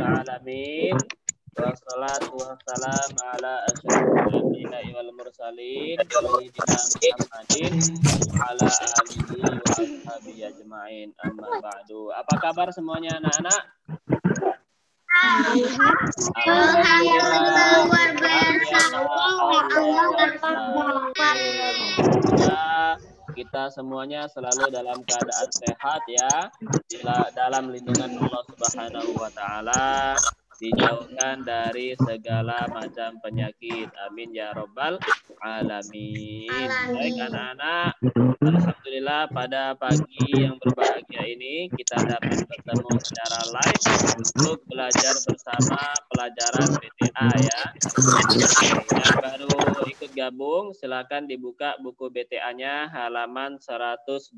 Alamin. Wassalatu wassalam ala asyrafil anbiya'i wal mursalin sayyidina Muhammadin ala alihi wa ashabihi ajma'in. Amma ba'du. Apa kabar semuanya anak-anak? Alhamdulillah. Luar biasa. Kita semuanya selalu dalam keadaan sehat ya, dalam lindungan Allah Subhanahu wa taala, dijauhkan dari segala macam penyakit. Amin ya rabbal alamin. Baik anak-anak, alhamdulillah pada pagi yang berbahagia ini kita dapat bertemu secara live untuk belajar bersama pelajaran BTA ya. Yang baru ikut gabung silakan dibuka buku BTA-nya halaman 112.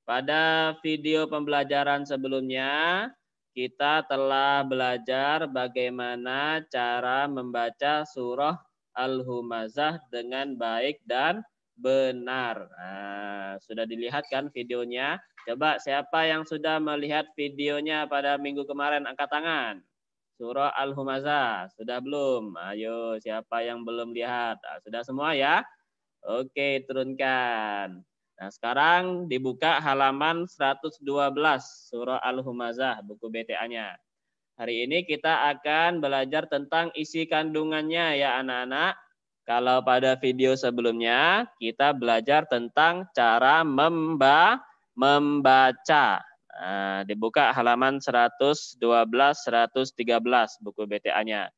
Pada video pembelajaran sebelumnya kita telah belajar bagaimana cara membaca surah Al-Humazah dengan baik dan benar. Nah, sudah dilihat kan videonya? Coba siapa yang sudah melihat videonya pada minggu kemarin angkat tangan. Surah Al-Humazah, sudah belum? Ayo, siapa yang belum lihat? Nah, sudah semua ya? Oke, turunkan. Nah, sekarang dibuka halaman 112 Surah Al-Humazah, buku BTA-nya. Hari ini kita akan belajar tentang isi kandungannya ya anak-anak. Kalau pada video sebelumnya, kita belajar tentang cara membaca. Nah, dibuka halaman 112, 113 buku BTA-nya.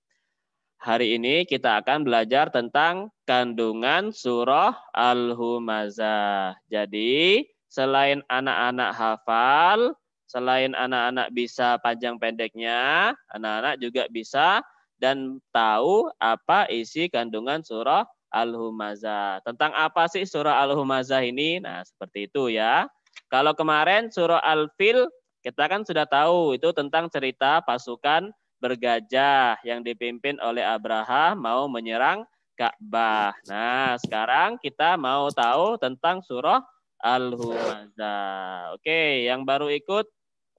Hari ini kita akan belajar tentang kandungan surah Al-Humazah. Jadi, selain anak-anak hafal, selain anak-anak bisa panjang pendeknya, anak-anak juga bisa dan tahu apa isi kandungan surah Al-Humazah. Tentang apa sih surah Al-Humazah ini? Nah, seperti itu ya. Kalau kemarin surah Al-Fil kita kan sudah tahu itu tentang cerita pasukan bergajah yang dipimpin oleh Abraha mau menyerang Ka'bah. Nah, sekarang kita mau tahu tentang surah Al-Humazah. Oke, yang baru ikut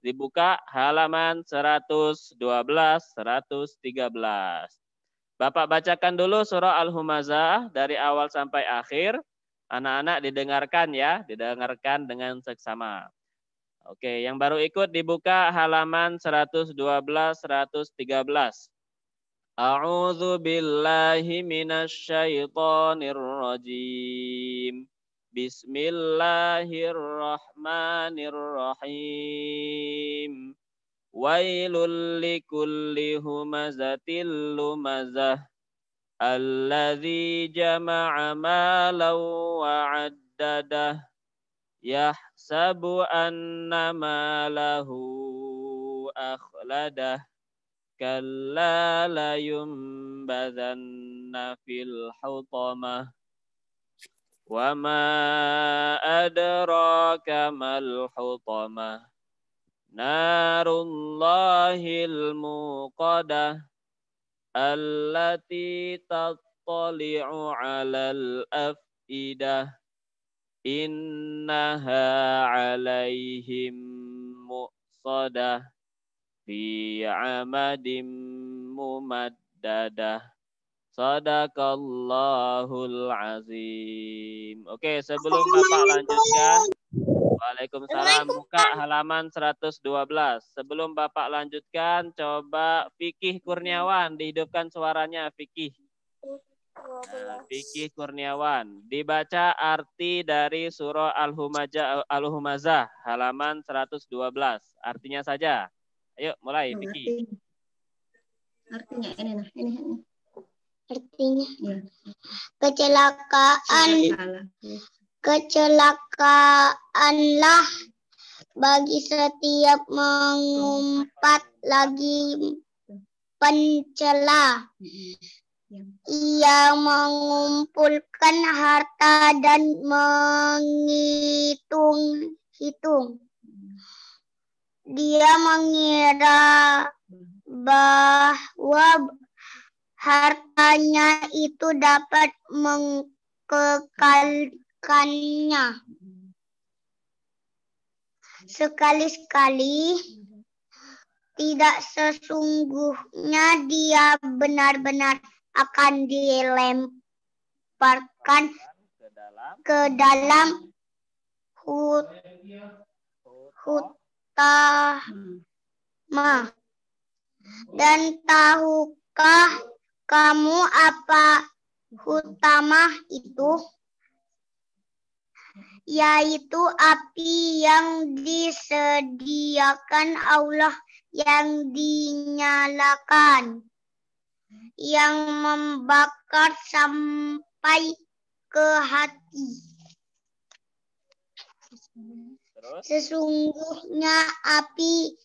dibuka halaman 112, 113. Bapak bacakan dulu surah Al-Humazah dari awal sampai akhir. Anak-anak didengarkan ya, didengarkan dengan seksama. Oke, yang baru ikut dibuka halaman 112, 113. A'udzu billahi minasyaitonir rajim. Bismillahirrahmanirrahim. Wailul likulli humazatil lumazah. Alladzi jama'a malan wa 'addadah. Yahsabu anna malahu akhladah. Kalla layumbazanna fil hutamah. Wa ma adraka mal hutamah. Narullahil muqadah. Allati tattali'u 'alal afidah. Innaha 'alaihim muqsadah. Fi 'amadim mumaddadah. Sadaqallahul azim. Oke, sebelum Bapak lanjutkan. Waalaikumsalam. Buka halaman 112. Sebelum Bapak lanjutkan, coba Fikih Kurniawan. Dihidupkan suaranya, Fikih. Nah, Fikih Kurniawan. Dibaca arti dari surah Al-Humazah. Halaman 112. Artinya saja. Ayo, mulai, Fikih. Artinya ini nah, ini. Artinya Ya. kecelakaanlah bagi setiap mengumpat lagi pencela. Ia mengumpulkan harta dan menghitung-hitung. Dia mengira bahwa hartanya itu dapat mengkekalkannya. sekali-sekali tidak sesungguhnya dia benar-benar akan dilemparkan ke dalam hutama. Dan tahukah kamu apa hutama itu? Yaitu api yang disediakan Allah yang dinyalakan, yang membakar sampai ke hati. Sesungguhnya api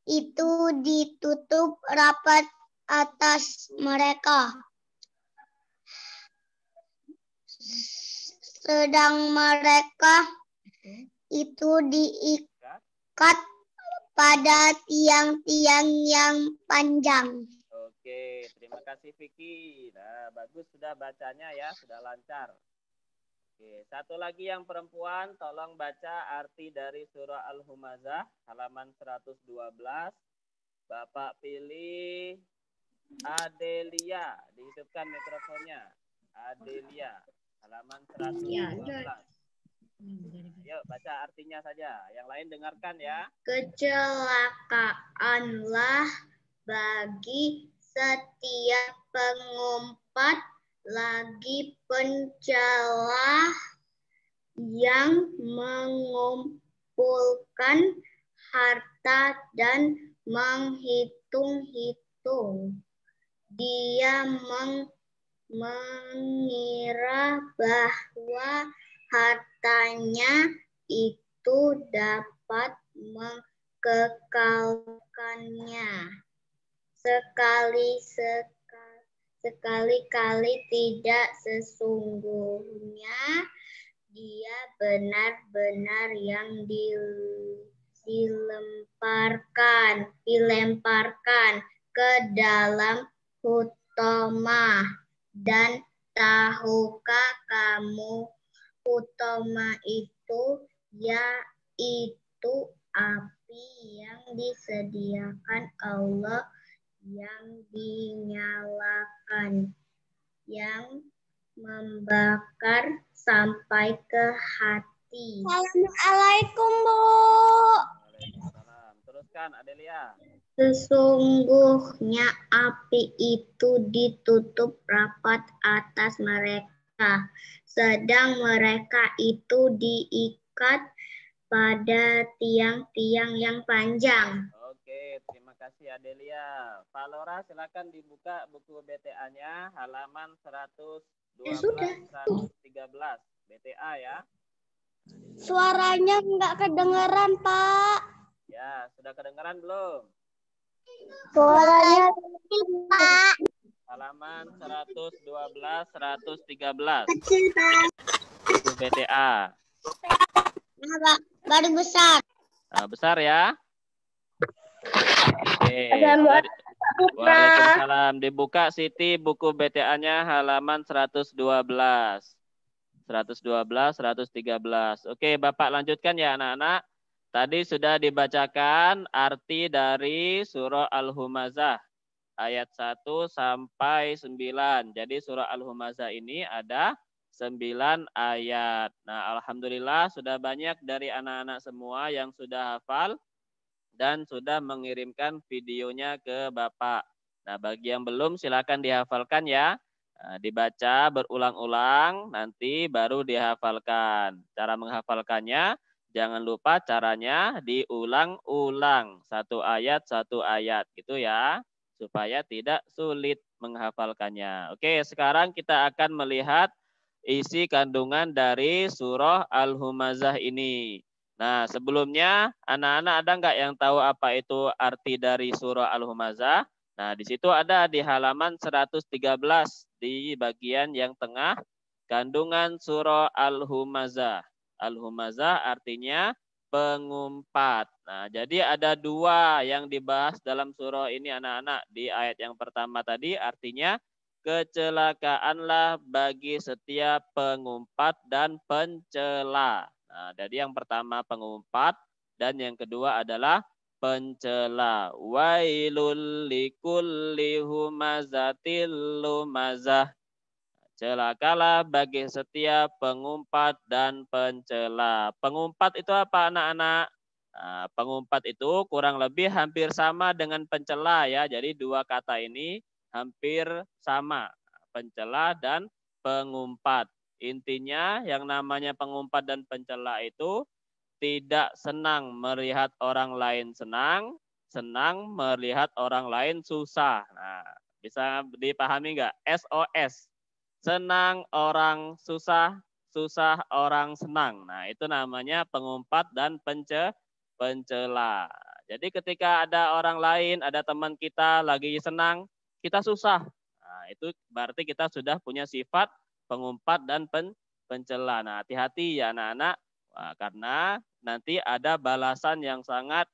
itu ditutup rapat atas mereka, sedang mereka itu diikat pada tiang-tiang yang panjang. Oke, terima kasih Vicky. Nah, bagus sudah bacanya ya, sudah lancar. Oke, satu lagi yang perempuan, tolong baca arti dari surah Al-Humazah halaman 112. Bapak pilih Adelia, dihidupkan mikrofonnya. Adelia, halaman 112. Yuk baca artinya saja. Yang lain dengarkan ya. Kecelakaanlah bagi setiap pengumpat lagi pencela yang mengumpulkan harta dan menghitung-hitung. Dia mengira bahwa hartanya itu dapat mengekalkannya. Sekali-kali tidak, sesungguhnya dia benar-benar yang dilemparkan ke dalam hutama. Dan tahukah kamu hutama itu yaitu api yang disediakan Allah yang dinyalakan, yang membakar sampai ke hati. Assalamualaikum, Bu. Waalaikumsalam. Teruskan Adelia. Sesungguhnya api itu ditutup rapat atas mereka, sedang mereka itu diikat pada tiang-tiang yang panjang. Oke, terima kasih Adelia. Valora silakan dibuka buku BTA-nya halaman 112-113. BTA ya. Suaranya nggak kedengeran, Pak. Ya, sudah kedengeran belum? Suaranya Pak. Halaman 112-113. Kecil, Pak. Buku BTA. Nah, baru besar. Nah, besar ya. Oke. Waalaikumsalam. Waalaikumsalam. Dibuka Siti buku BTA-nya halaman 112. 112, 113. Oke, Bapak lanjutkan ya anak-anak. Tadi sudah dibacakan arti dari surah Al-Humazah. Ayat 1 sampai 9. Jadi surah Al-Humazah ini ada 9 ayat. Nah, alhamdulillah sudah banyak dari anak-anak semua yang sudah hafal dan sudah mengirimkan videonya ke Bapak. Nah, bagi yang belum silakan dihafalkan ya. Nah, dibaca berulang-ulang, nanti baru dihafalkan. Cara menghafalkannya, jangan lupa caranya diulang-ulang. Satu ayat, gitu ya. Supaya tidak sulit menghafalkannya. Oke, sekarang kita akan melihat isi kandungan dari surah Al-Humazah ini. Nah, sebelumnya anak-anak ada nggak yang tahu apa itu arti dari surah Al-Humazah? Nah, di situ ada di halaman 113 di bagian yang tengah kandungan surah Al-Humazah. Al-Humazah artinya pengumpat. Nah, jadi ada dua yang dibahas dalam surah ini anak-anak. Di ayat yang pertama tadi artinya kecelakaanlah bagi setiap pengumpat dan pencela. Nah, jadi yang pertama pengumpat, dan yang kedua adalah pencela. Wailul likulli humazatil lumazah. Celakalah bagi setiap pengumpat dan pencela. Pengumpat itu apa anak-anak? Nah, pengumpat itu kurang lebih hampir sama dengan pencela ya. Jadi dua kata ini hampir sama. Pencela dan pengumpat. Intinya yang namanya pengumpat dan pencela itu tidak senang melihat orang lain senang, senang melihat orang lain susah. Nah, bisa dipahami nggak? SOS. Senang orang susah, susah orang senang. Nah, itu namanya pengumpat dan pencela. Jadi ketika ada orang lain, ada teman kita lagi senang, kita susah. Nah, itu berarti kita sudah punya sifat pengumpat dan pencela. Nah, hati-hati ya anak-anak, karena nanti ada balasan yang sangat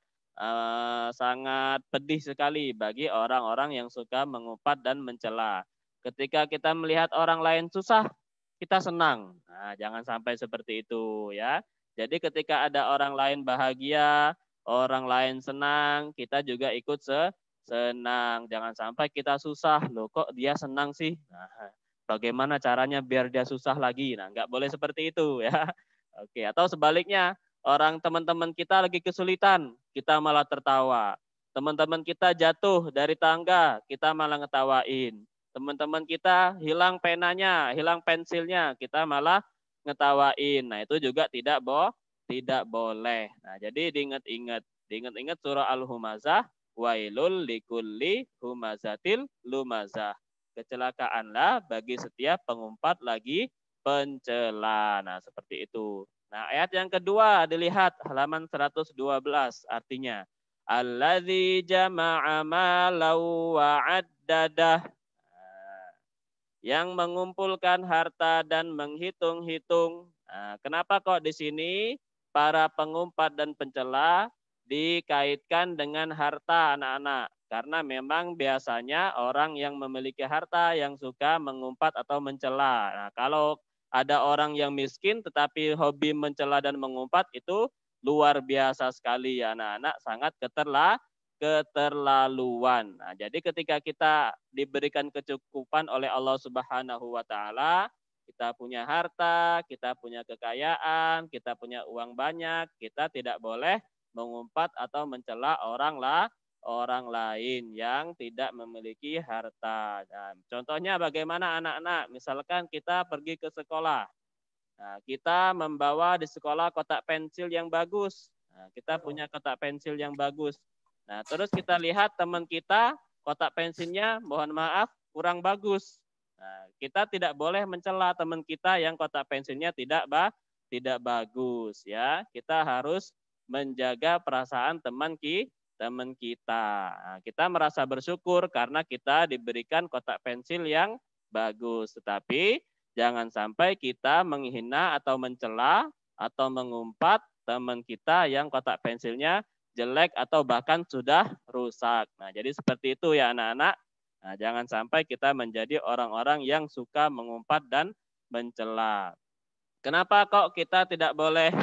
pedih sekali bagi orang-orang yang suka mengumpat dan mencela. Ketika kita melihat orang lain susah, kita senang. Nah, jangan sampai seperti itu ya. Jadi ketika ada orang lain bahagia, orang lain senang, kita juga ikut senang. Jangan sampai kita susah. Loh kok dia senang sih? Nah, bagaimana caranya biar dia susah lagi? Nah, nggak boleh seperti itu ya. Oke, atau sebaliknya, orang teman-teman kita lagi kesulitan, kita malah tertawa. Teman-teman kita jatuh dari tangga, kita malah ngetawain. Teman-teman kita hilang penanya, hilang pensilnya, kita malah ngetawain. Nah, itu juga tidak boleh. Nah, jadi diingat-ingat surah Al-Humazah, wailul likulli humazatil lumazah. Kecelakaanlah bagi setiap pengumpat lagi pencela. Nah, seperti itu. Nah, ayat yang kedua dilihat halaman 112 artinya alladzi jama'a malau wa'addadah, yang mengumpulkan harta dan menghitung-hitung. Nah, kenapa kok di sini para pengumpat dan pencela dikaitkan dengan harta anak-anak? Karena memang biasanya orang yang memiliki harta yang suka mengumpat atau mencela. Nah, kalau ada orang yang miskin tetapi hobi mencela dan mengumpat itu luar biasa sekali ya anak-anak, sangat keterlaluan. Nah, jadi ketika kita diberikan kecukupan oleh Allah Subhanahu wa taala, kita punya harta, kita punya kekayaan, kita punya uang banyak, kita tidak boleh mengumpat atau mencela orang lain yang tidak memiliki harta. Dan contohnya bagaimana anak-anak? Misalkan kita pergi ke sekolah. Nah, kita membawa di sekolah kotak pensil yang bagus. Nah, kita punya kotak pensil yang bagus. Nah, terus kita lihat teman kita kotak pensilnya mohon maaf kurang bagus. Nah, kita tidak boleh mencela teman kita yang kotak pensilnya tidak bagus ya. Kita harus menjaga perasaan teman kita. Nah, kita merasa bersyukur karena kita diberikan kotak pensil yang bagus. Tetapi jangan sampai kita menghina atau mencela atau mengumpat teman kita yang kotak pensilnya jelek atau bahkan sudah rusak. Nah, jadi seperti itu ya anak-anak. Nah, jangan sampai kita menjadi orang-orang yang suka mengumpat dan mencela. Kenapa kok kita tidak boleh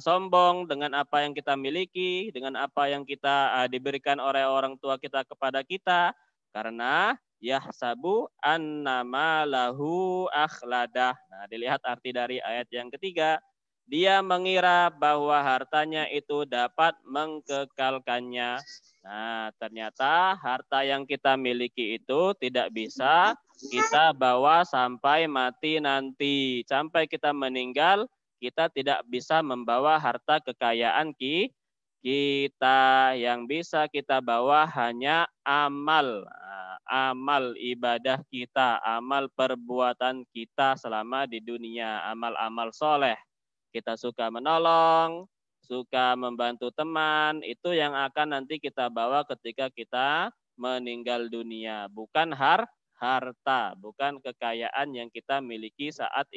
sombong dengan apa yang kita miliki, dengan apa yang kita diberikan oleh orang tua kita kepada kita? Karena yahsabu annama lahu akhladah. Nah, dilihat arti dari ayat yang ketiga. Dia mengira bahwa hartanya itu dapat mengkekalkannya. Nah, ternyata harta yang kita miliki itu tidak bisa kita bawa sampai mati nanti. Sampai kita meninggal, kita tidak bisa membawa harta kekayaan kita. Yang bisa kita bawa hanya amal. Amal ibadah kita, amal perbuatan kita selama di dunia, amal-amal soleh. Kita suka menolong, suka membantu teman, itu yang akan nanti kita bawa ketika kita meninggal dunia. Bukan harta, bukan kekayaan yang kita miliki saat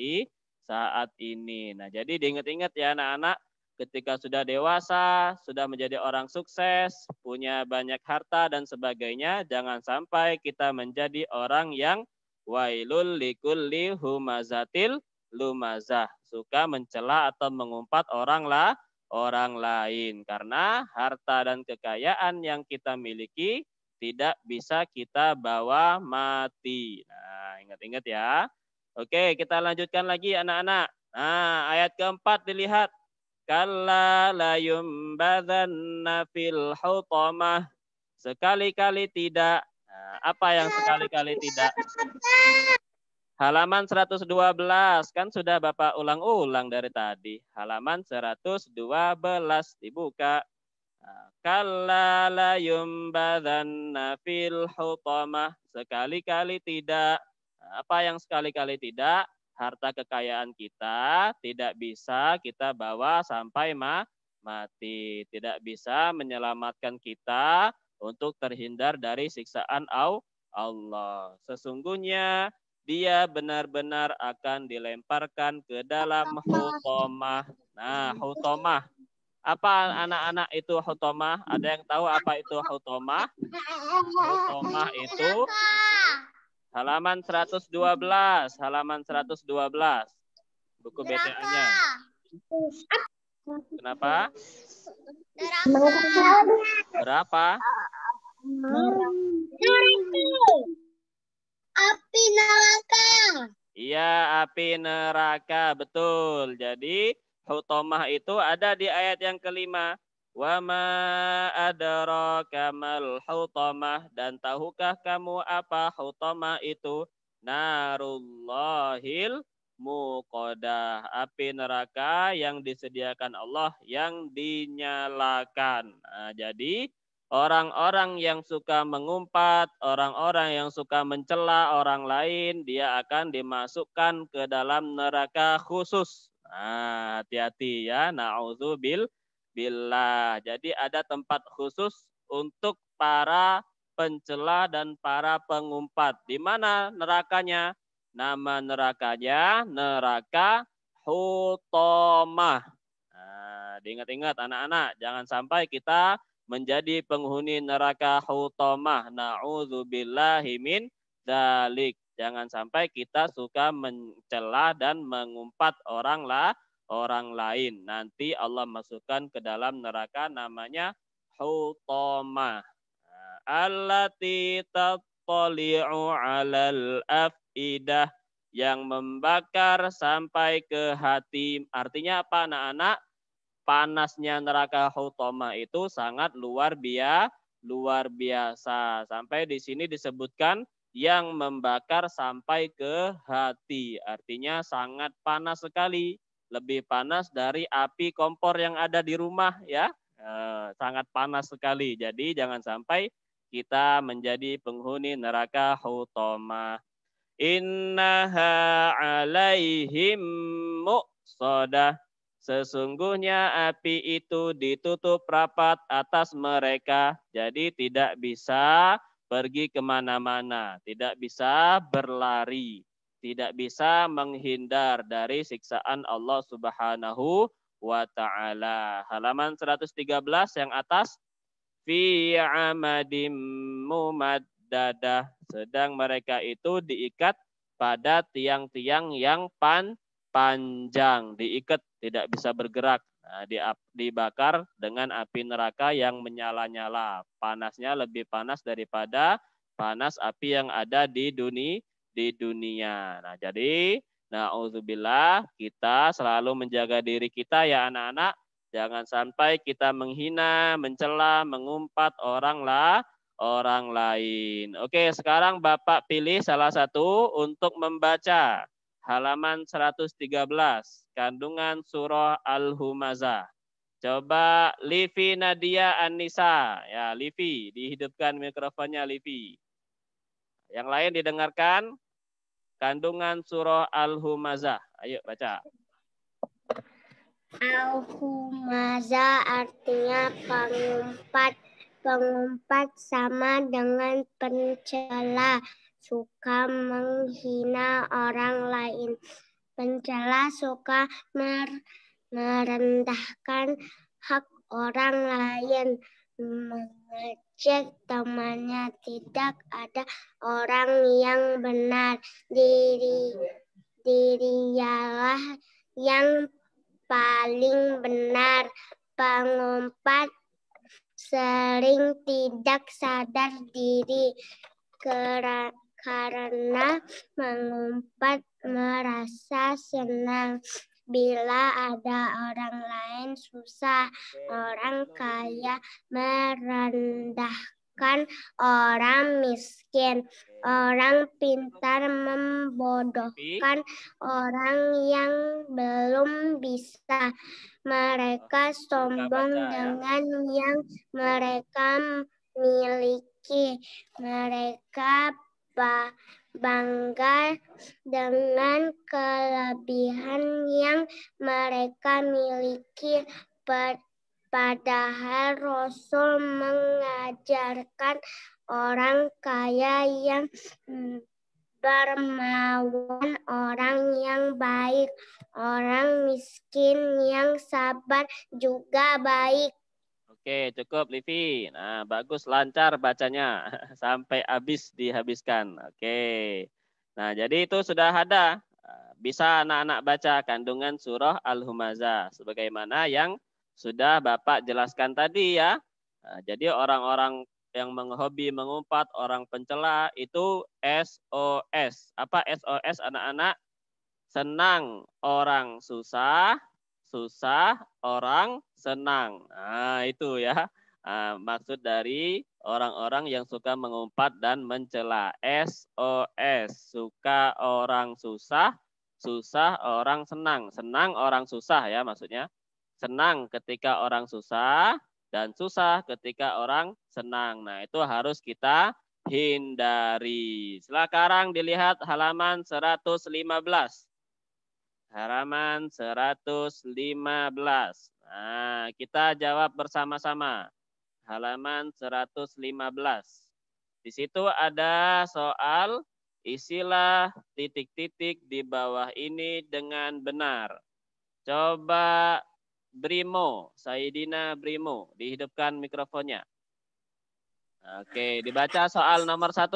ini. Nah, jadi diingat-ingat ya anak-anak, ketika sudah dewasa, sudah menjadi orang sukses, punya banyak harta dan sebagainya, jangan sampai kita menjadi orang yang wailul likulli humazatil lumazah. suka mencela atau mengumpat orang lain. Karena harta dan kekayaan yang kita miliki tidak bisa kita bawa mati. Nah, ingat-ingat ya. Oke, kita lanjutkan lagi anak-anak. Nah, ayat keempat dilihat. Kalla la yumbadzanna fil hutamah. Sekali-kali tidak. Nah, apa yang sekali-kali tidak? Halaman 112 kan sudah Bapak ulang-ulang dari tadi. Halaman 112 dibuka. Kalla la yumbadzanna fil hutamah. Sekali-kali tidak. Apa yang sekali-kali tidak? Harta kekayaan kita tidak bisa kita bawa sampai mati. Tidak bisa menyelamatkan kita untuk terhindar dari siksaan Allah. Sesungguhnya dia benar-benar akan dilemparkan ke dalam hutamah. Nah, hutamah. Apa anak-anak itu hutamah? Ada yang tahu apa itu hutamah? Hutamah itu halaman 112, halaman 112. Buku BTA-nya. Kenapa? Berapa? Api neraka. Iya, api neraka, betul. Jadi hutamah itu ada di ayat yang kelima. Wa ma adraka mal hutamah, dan tahukah kamu apa hutamah itu? Narullahil muqadah, api neraka yang disediakan Allah yang dinyalakan. Nah, jadi orang-orang yang suka mengumpat, orang-orang yang suka mencela orang lain, dia akan dimasukkan ke dalam neraka khusus. Nah, hati-hati ya. Na'udzubillah. Jadi ada tempat khusus untuk para pencela dan para pengumpat. Di mana nerakanya? Nama nerakanya neraka hutamah. Nah, diingat-ingat anak-anak, jangan sampai kita menjadi penghuni neraka hutamah. Na'udzubillahi min dzalik. Jangan sampai kita suka mencela dan mengumpat orang lain. Nanti Allah masukkan ke dalam neraka namanya hutamah. Allati tattali'u 'alal afidah, yang membakar sampai ke hati. Artinya apa anak-anak? Panasnya neraka hutamah itu sangat luar biasa. Sampai di sini disebutkan yang membakar sampai ke hati. Artinya sangat panas sekali. Lebih panas dari api kompor yang ada di rumah ya. Sangat panas sekali. Jadi jangan sampai kita menjadi penghuni neraka hutamah. Innaha 'alaihim muqsadah. Sesungguhnya api itu ditutup rapat atas mereka. Jadi tidak bisa pergi kemana-mana. Tidak bisa berlari. Tidak bisa menghindar dari siksaan Allah Subhanahu wa ta'ala. Halaman 113 yang atas. Fi amadim mumaddadah. Sedang mereka itu diikat pada tiang-tiang yang panjang, diikat, tidak bisa bergerak. Nah, dibakar dengan api neraka yang menyala-nyala. Panasnya lebih panas daripada panas api yang ada di dunia. Nah, jadi na'udzubillah, kita selalu menjaga diri kita ya anak-anak. Jangan sampai kita menghina, mencela, mengumpat orang lain. Oke, sekarang Bapak pilih salah satu untuk membaca halaman 113, kandungan surah Al-Humazah. Coba Livi Nadia Anissa. Ya, Livi, dihidupkan mikrofonnya Livi. Yang lain didengarkan kandungan surah Al-Humazah. Ayo baca. Al-Humazah artinya pengumpat. Pengumpat sama dengan pencela, suka menghina orang lain. Pencela suka merendahkan hak orang lain, mengejek temannya. Tidak ada orang yang benar. Dirialah yang paling benar. Pengumpat sering tidak sadar diri karena mengumpat merasa senang bila ada orang lain susah. Orang kaya merendahkan orang miskin. Orang pintar membodohkan orang yang belum bisa. Mereka sombong dengan yang mereka miliki. Mereka bangga dengan kelebihan yang mereka miliki. Padahal Rasul mengajarkan orang kaya yang dermawan, orang yang baik, orang miskin yang sabar juga baik. Oke, cukup Livi. Nah, bagus, lancar bacanya sampai habis dihabiskan. Oke. Nah, jadi itu sudah ada. Bisa anak-anak baca kandungan surah Al-Humazah sebagaimana yang sudah Bapak jelaskan tadi ya. Nah, jadi orang-orang yang menghobi mengumpat, orang pencela itu SOS. Apa SOS anak-anak? Senang orang susah, susah orang senang. Nah, itu ya. Maksud dari orang-orang yang suka mengumpat dan mencela. SOS, suka orang susah, susah orang senang. Senang orang susah ya maksudnya. Senang ketika orang susah dan susah ketika orang senang. Nah, itu harus kita hindari. Sekarang dilihat halaman 115. Halaman 115. Nah, kita jawab bersama-sama. Halaman 115. Di situ ada soal isilah titik-titik di bawah ini dengan benar. Coba Brimo, Saidina Brimo, dihidupkan mikrofonnya. Oke, dibaca soal nomor 1.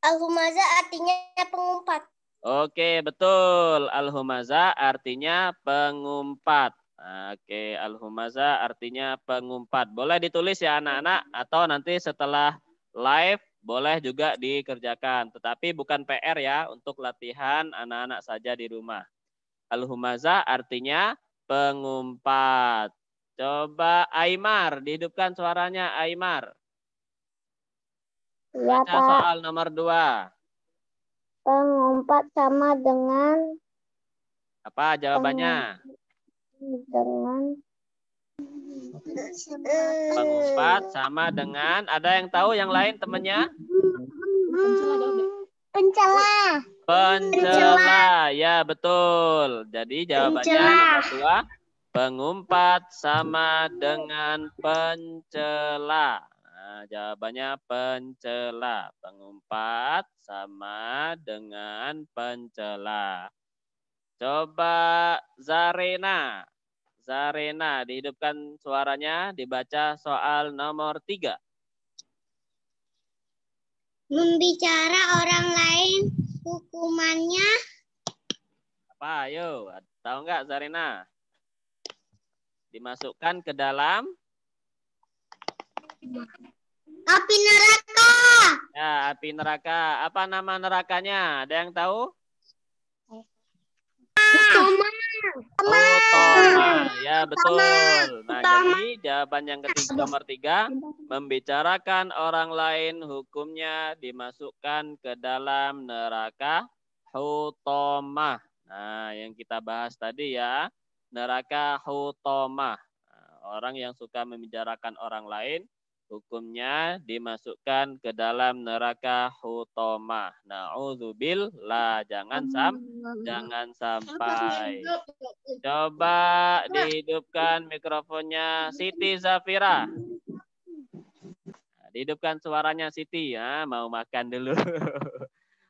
Al-Humazah artinya pengumpat. Oke, betul. Al-Humazah artinya pengumpat. Oke, Al-Humazah artinya pengumpat. Boleh ditulis ya anak-anak, atau nanti setelah live boleh juga dikerjakan. Tetapi bukan PR ya, untuk latihan anak-anak saja di rumah. Al-Humazah artinya pengumpat. Coba Aimar, dihidupkan suaranya Aimar. Ya, Baca soal nomor 2. Pengumpat sama dengan Apa jawabannya? Pengumpat sama dengan, ada yang tahu yang lain temannya? Pencela. Pencela, ya betul. Jadi jawabannya nomor 2, pengumpat sama dengan pencela. Nah, jawabannya pencela. Pengumpat sama dengan pencela. Coba Zarena. Zarena, dihidupkan suaranya, dibaca soal nomor 3. Membicara orang lain hukumannya Apa? Ayo, tahu nggak Zarena? Dimasukkan ke dalam api neraka. ya, api neraka. Apa nama nerakanya? Ada yang tahu? Utama. Ya, betul. Nah, jadi jawaban yang ketiga, nomor 3, membicarakan orang lain hukumnya dimasukkan ke dalam neraka hutomah. Nah, yang kita bahas tadi ya, neraka hutomah. Nah, orang yang suka membicarakan orang lain hukumnya dimasukkan ke dalam neraka hutomah. Na'udzubillah, jangan sampai. Coba dihidupkan mikrofonnya Siti Zafira. Nah, dihidupkan suaranya Siti ya, mau makan dulu.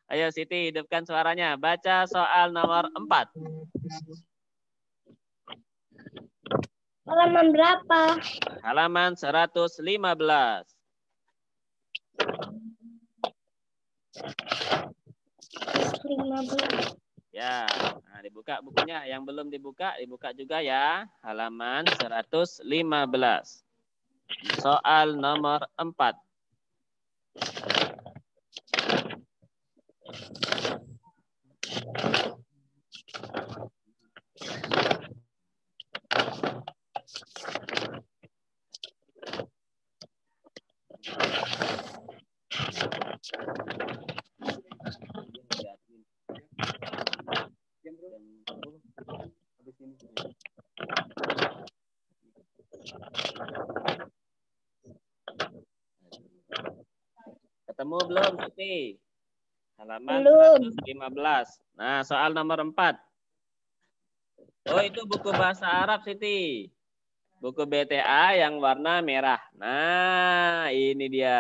Ayo Siti, hidupkan suaranya. Baca soal nomor 4. Halaman berapa? Halaman 115. Ya, nah dibuka bukunya. Yang belum dibuka, dibuka juga ya. Halaman 115. Soal nomor 4. Ketemu belum, Siti? Halaman Belum. 115. Nah, soal nomor 4. Oh, itu buku bahasa Arab, Siti. Buku BTA yang warna merah. Nah, ini dia.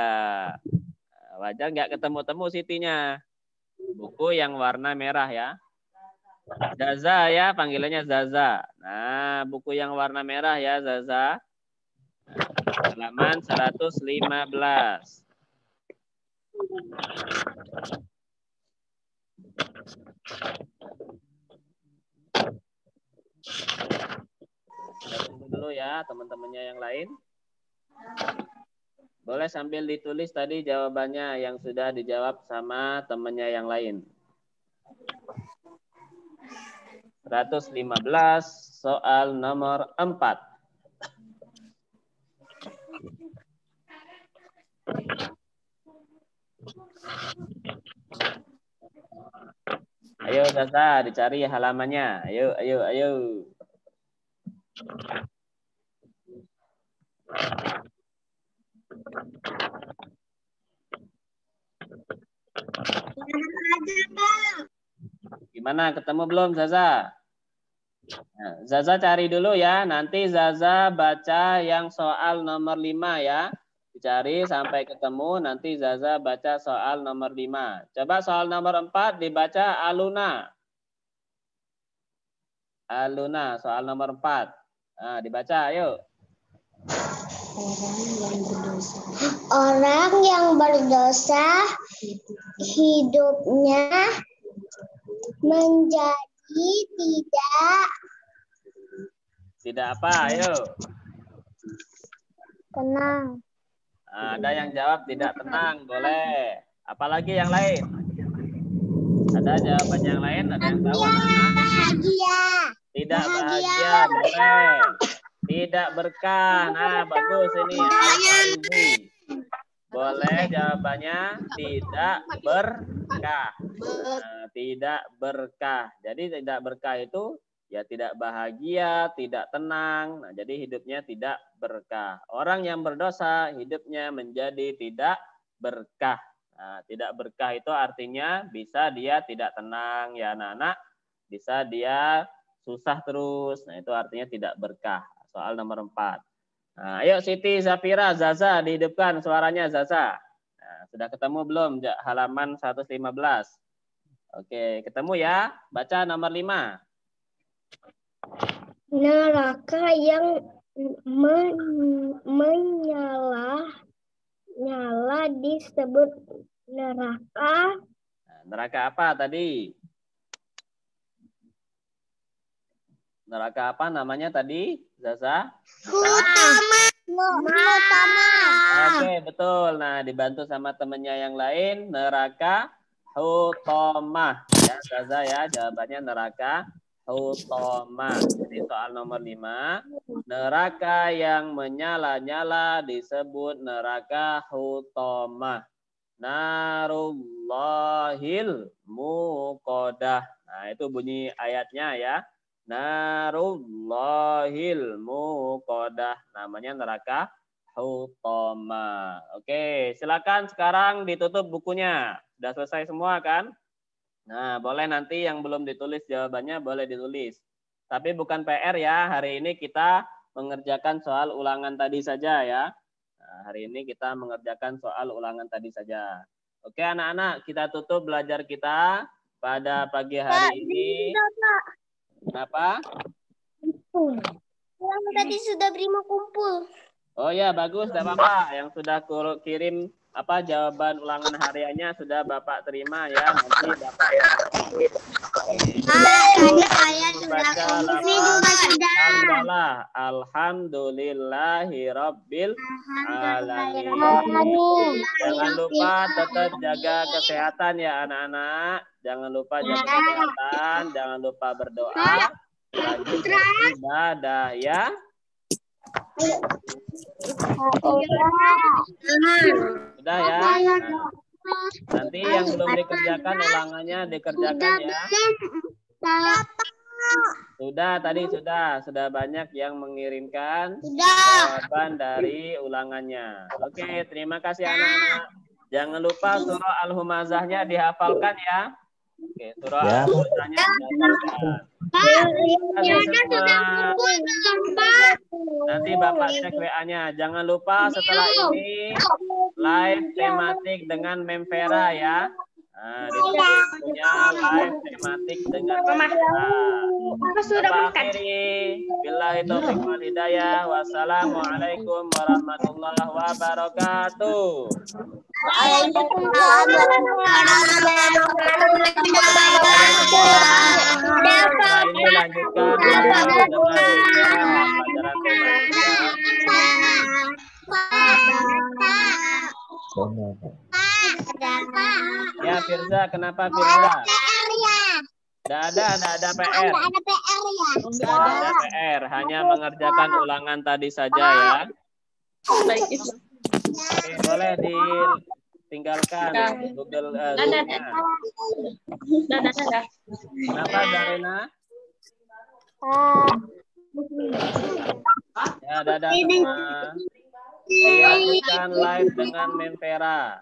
Wajar nggak ketemu-temu Sitinya. Buku yang warna merah ya. Zaza ya, panggilannya Zaza. Nah, buku yang warna merah ya, Zaza. Halaman 115. Kita tunggu dulu ya teman-temannya yang lain. Boleh sambil ditulis tadi jawabannya yang sudah dijawab sama temannya yang lain. 115 soal nomor 4. Ayo Zaza, dicari halamannya. Ayo, ayo, ayo. Gimana, ketemu belum Zaza? Nah, Zaza cari dulu ya. Nanti Zaza baca yang soal nomor 5 ya. Dicari sampai ketemu. Nanti Zaza baca soal nomor 5. Coba soal nomor 4 dibaca Aluna. Aluna, soal nomor 4. Nah, dibaca, ayo. Orang yang berdosa hidupnya menjadi Tidak apa, ayo. tenang. Nah, ada yang jawab tidak tenang, boleh. Apalagi yang lain? Ada jawaban yang lain? Ada yang tahu anak-anak? Bahagia. Tidak bahagia, boleh. Tidak berkah. Nah, bagus ini. Al-Faizi. Boleh jawabannya tidak berkah. Nah, tidak berkah. Jadi tidak berkah itu ya tidak bahagia, tidak tenang. Nah, jadi hidupnya tidak berkah. Orang yang berdosa hidupnya menjadi tidak berkah. Nah, tidak berkah itu artinya bisa dia tidak tenang ya anak-anak. Bisa dia susah terus. Nah, itu artinya tidak berkah. Soal nomor 4. Nah, ayo Siti, Zafira, Zaza, dihidupkan suaranya Zaza. Nah, sudah ketemu belum halaman 115? Oke, ketemu ya. Baca nomor 5. Neraka yang menyala disebut neraka. Nah, neraka apa tadi? Neraka apa namanya tadi, Zaza? Utama. Oke, betul. Nah, dibantu sama temennya yang lain, neraka hutomah. Ya, Zaza ya, jawabannya neraka hutomah. Jadi soal nomor 5, neraka yang menyala-nyala disebut neraka hutomah. Narullahil muqadah. Nah, itu bunyi ayatnya ya. Narullahil muqadah. Namanya neraka hutama. Oke, silakan sekarang ditutup bukunya. Sudah selesai semua kan? Nah, boleh nanti yang belum ditulis jawabannya boleh ditulis. Tapi bukan PR ya. Hari ini kita mengerjakan soal ulangan tadi saja ya. Nah, hari ini kita mengerjakan soal ulangan tadi saja. Oke, anak-anak, kita tutup belajar kita pada pagi hari ini. Kenapa? Yang tadi sudah beri kumpul. Oh ya, bagus, tidak apa-apa. Yang sudah kirim jawaban ulangan hariannya sudah Bapak terima ya. Nanti Bapak Tadi saya sudah Alhamdulillah. Alhamdulillahi Rabbil Alamin. Jangan lupa tetap jaga kesehatan ya anak-anak. Jangan lupa jaga kesehatan. Jangan lupa berdoa. Rajin beribadah ya. Sudah ya. Nanti yang belum dikerjakan ulangannya dikerjakan ya. Sudah tadi sudah banyak yang mengirimkan jawaban dari ulangannya. Oke, terima kasih anak-anak. Jangan lupa surah Al-Humazahnya dihafalkan ya. Oke, surah Al-Humazahnya dihafalkan. Nanti Bapak cek WA-nya. Jangan lupa setelah ini live tematik dengan Memvera ya. Nah, di sini punya live tematik dengan Memvera. Bapak akhiri. Billahi taufiq wal hidayah. Wassalamualaikum warahmatullahi wabarakatuh. Waalaikumsalam warahmatullahi wabarakatuh. Ini lanjutkan dengan pelajaran ya Firza, kenapa Firza? Tidak ada PR. Tidak ada PR, hanya mengerjakan ulangan tadi saja ya. Oke, boleh ditinggalkan Google Zoom-nya. Kenapa Darena? Ya, dadah semua. Dilanjutkan live dengan Memvera.